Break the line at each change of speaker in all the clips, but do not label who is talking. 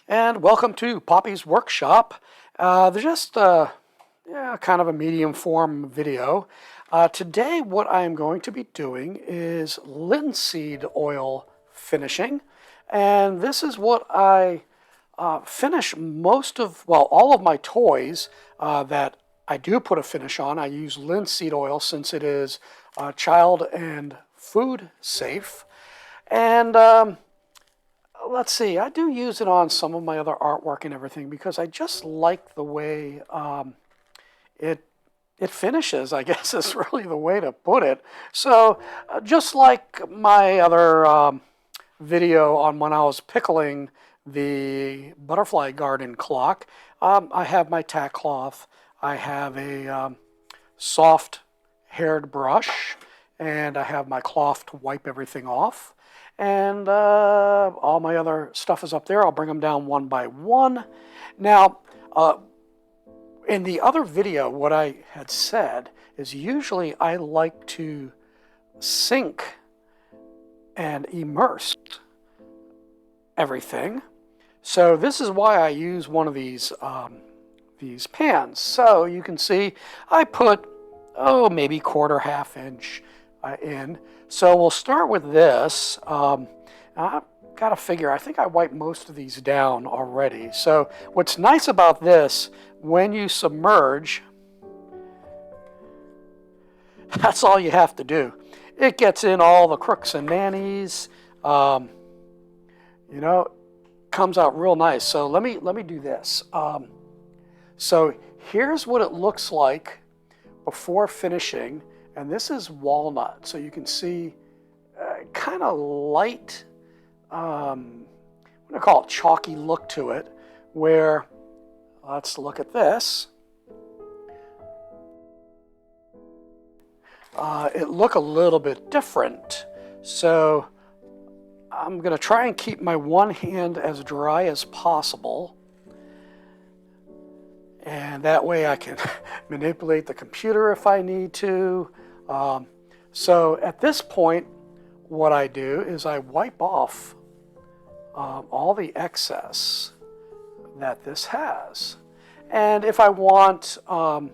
And welcome to Poppy's Workshop. They're just kind of a medium form video. Today what I'm going to be doing is linseed oil finishing. And this is what I finish all of my toys that I do put a finish on. I use linseed oil since it is child and food safe. And let's see, I do use it on some of my other artwork and everything because I just like the way it finishes, I guess is really the way to put it. So just like my other video on when I was pickling the butterfly garden clock, I have my tack cloth, I have a soft haired brush, and I have my cloth to wipe everything off. And all my other stuff is up there. I'll bring them down one by one. Now, in the other video, what I had said is usually I like to sink and immerse everything. So this is why I use one of these pans. So you can see I put, maybe quarter, half inch in. So we'll start with this. I've got to figure, I think I wiped most of these down already. So what's nice about this, when you submerge, that's all you have to do. It gets in all the crooks and nannies. Comes out real nice. So let me do this. So here's what it looks like before finishing. And this is walnut, so you can see kind of light, I'm going to call it chalky look to it, where, let's look at this. It look a little bit different. So I'm going to try and keep my one hand as dry as possible. And that way I can manipulate the computer if I need to. So at this point, what I do is I wipe off all the excess that this has. And if I want, I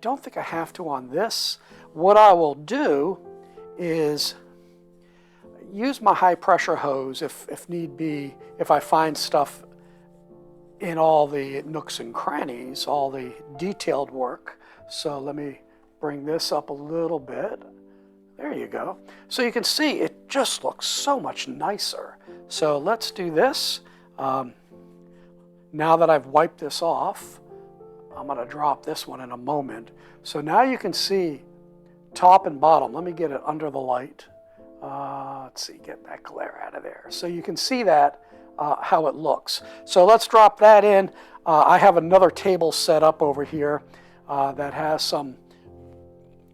don't think I have to on this. What I will do is use my high pressure hose if need be, if I find stuff in all the nooks and crannies, all the detailed work. So let me bring this up a little bit. There you go. So you can see it just looks so much nicer. So let's do this. Now that I've wiped this off, I'm going to drop this one in a moment. So now you can see top and bottom. Let me get it under the light. Let's see, get that glare out of there. So you can see that how it looks. So let's drop that in. I have another table set up over here that has some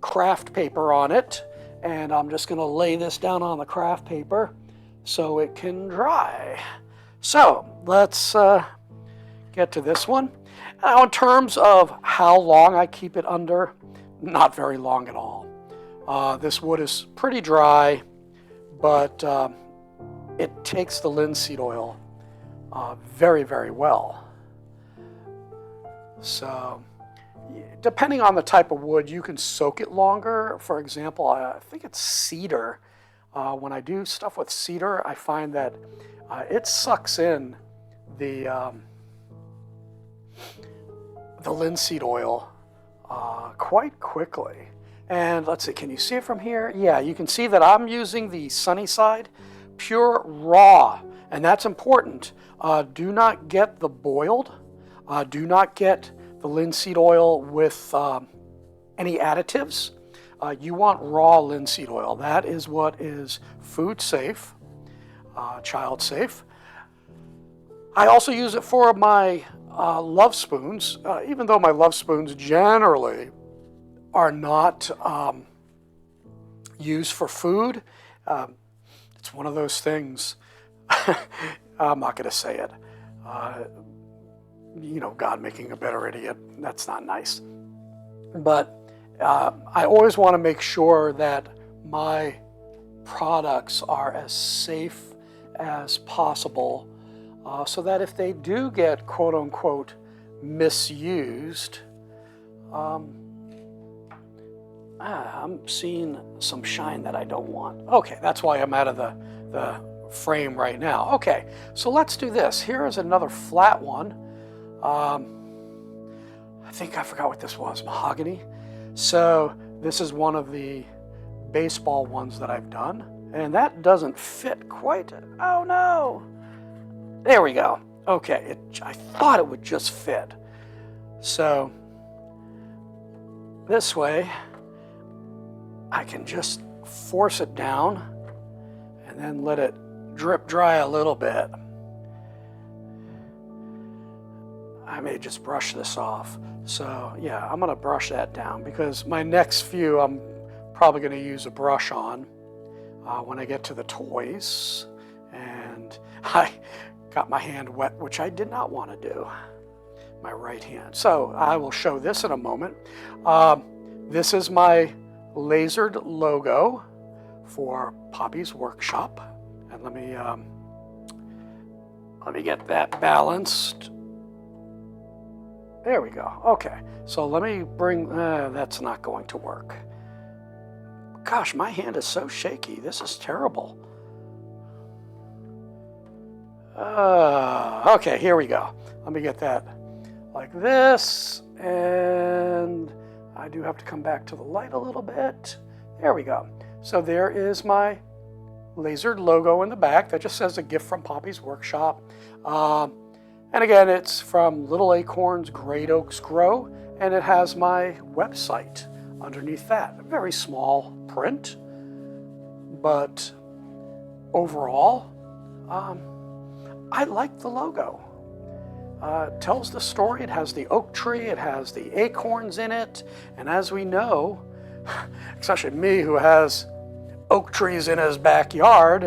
craft paper on it, and I'm just going to lay this down on the craft paper so it can dry. So let's get to this one. Now, in terms of how long I keep it under, not very long at all. This wood is pretty dry, but it takes the linseed oil very, very well. So depending on the type of wood, you can soak it longer. For example, I think it's cedar. When I do stuff with cedar, I find that it sucks in the linseed oil quite quickly. And let's see, can you see it from here? Yeah, you can see that I'm using the Sunnyside Pure Raw, and that's important. Do not get the boiled. Do not get the linseed oil with any additives. You want raw linseed oil. That is what is food safe, child safe. I also use it for my love spoons, even though my love spoons generally are not used for food. It's one of those things, I'm not going to say it. God making a better idiot, that's not nice. But I always want to make sure that my products are as safe as possible so that if they do get quote-unquote misused, I'm seeing some shine that I don't want. Okay, that's why I'm out of the frame right now. Okay, so let's do this. Here is another flat one. I think I forgot what this was, mahogany. So this is one of the baseball ones that I've done, and that doesn't fit quite. Oh no! There we go. Okay, I thought it would just fit. So this way, I can just force it down and then let it drip dry a little bit. I may just brush this off. So yeah, I'm gonna brush that down because my next few I'm probably gonna use a brush on when I get to the toys. And I got my hand wet, which I did not want to do, my right hand. So I will show this in a moment. This is my lasered logo for Poppy's Workshop. And let me get that balanced. There we go. Okay, so let me bring, that's not going to work. Gosh, my hand is so shaky. This is terrible. Okay, here we go. Let me get that like this, and I do have to come back to the light a little bit. There we go. So there is my lasered logo in the back that just says a gift from Poppy's Workshop. And again, it's from Little Acorns, Great Oaks Grow, and it has my website underneath that. A very small print, but overall, I like the logo. It tells the story. It has the oak tree. It has the acorns in it. And as we know, especially me who has oak trees in his backyard,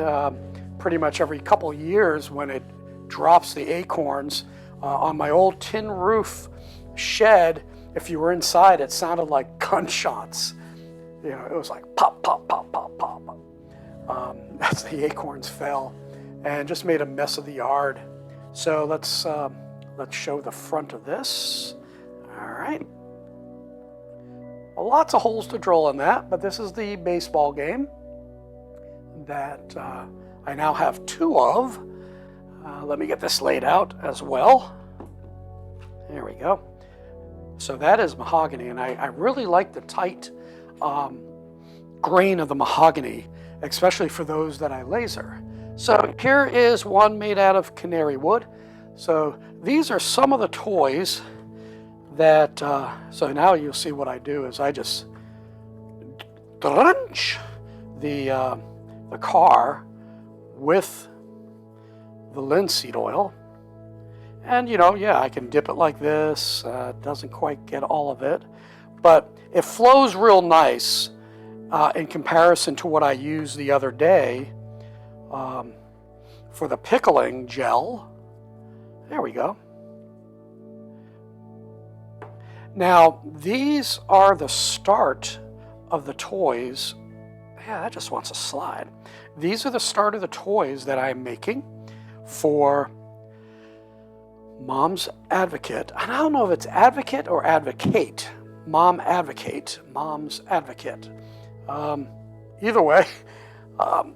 pretty much every couple years when it drops the acorns on my old tin roof shed, if you were inside, it sounded like gunshots. You know, it was like pop, pop, pop, pop, pop. As the acorns fell and just made a mess of the yard. So let's show the front of this. All right. Well, lots of holes to drill in that, but this is the baseball game that I now have two of. Let me get this laid out as well. There we go. So that is mahogany, and I really like the tight grain of the mahogany, especially for those that I laser. So here is one made out of canary wood. So these are some of the toys that, so now you'll see what I do is I just drench the car with the linseed oil. And you know, yeah, I can dip it like this. It doesn't quite get all of it, but it flows real nice in comparison to what I used the other day for the pickling gel. There we go. Now, these are the start of the toys. Yeah, that just wants to slide. These are the start of the toys that I'm making for Mom's Advocate. And I don't know if it's Advocate or Advocate. Mom Advocate. Mom's Advocate. Either way.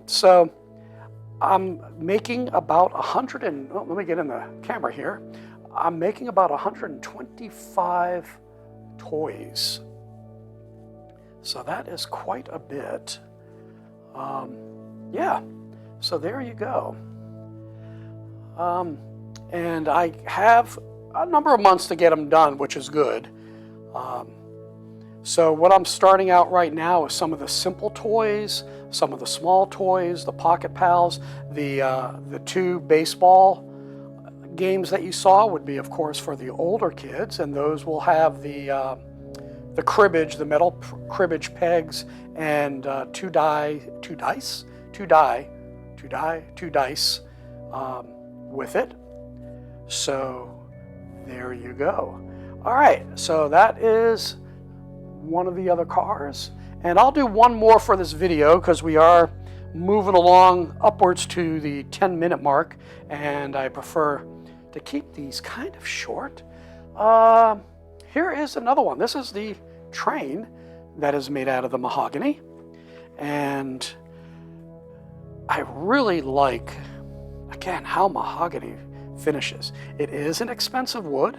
So I'm making about 100 and, oh, let me get in the camera here. I'm making about 125 toys. So that is quite a bit. Yeah, so there you go. And I have a number of months to get them done, which is good. So what I'm starting out right now is some of the simple toys, some of the small toys, the Pocket Pals, the two baseball games that you saw would be, of course, for the older kids, and those will have the cribbage, the metal cribbage pegs, and two dice with it. So there you go. All right, so that is one of the other cars, and I'll do one more for this video because we are moving along upwards to the 10-minute mark, and I prefer to keep these kind of short. Here is another one. This is the train that is made out of the mahogany, and I really like, again, how mahogany finishes. It is an expensive wood,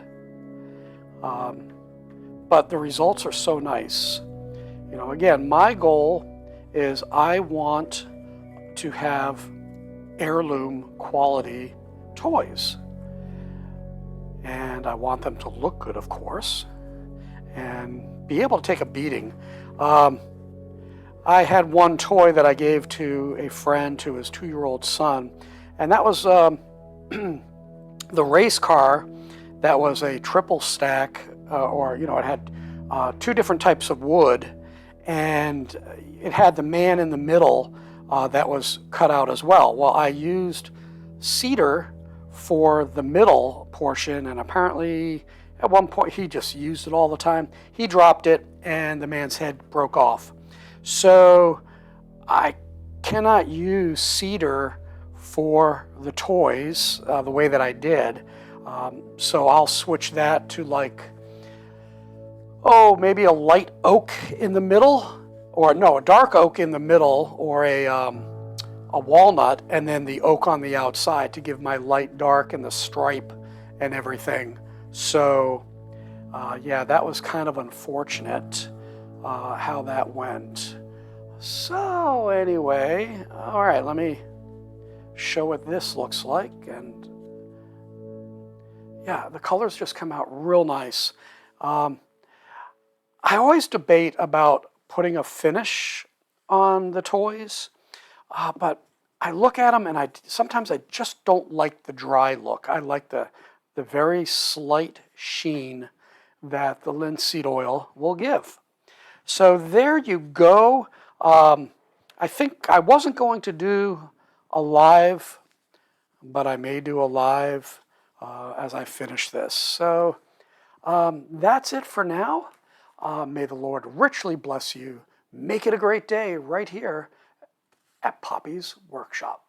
but the results are so nice. You know, again, my goal is I want to have heirloom quality toys. And I want them to look good, of course, and be able to take a beating. I had one toy that I gave to a friend to his 2-year-old son, and that was the race car that was a triple stack, or, you know, it had 2 different types of wood, and it had the man in the middle that was cut out as well. Well, I used cedar for the middle portion, and apparently at one point he just used it all the time. He dropped it and the man's head broke off. So I cannot use cedar for the toys the way that I did. So I'll switch that to, like, maybe a light oak in the middle, or no, a dark oak in the middle, or a walnut, and then the oak on the outside to give my light dark and the stripe and everything. So yeah, that was kind of unfortunate how that went. So anyway, all right, let me show what this looks like. And yeah, the colors just come out real nice. I always debate about putting a finish on the toys, but I look at them and sometimes I just don't like the dry look. I like the very slight sheen that the linseed oil will give. So there you go. I think I wasn't going to do a live, but I may do a live as I finish this. So that's it for now. May the Lord richly bless you. Make it a great day right here at Poppy's Workshop.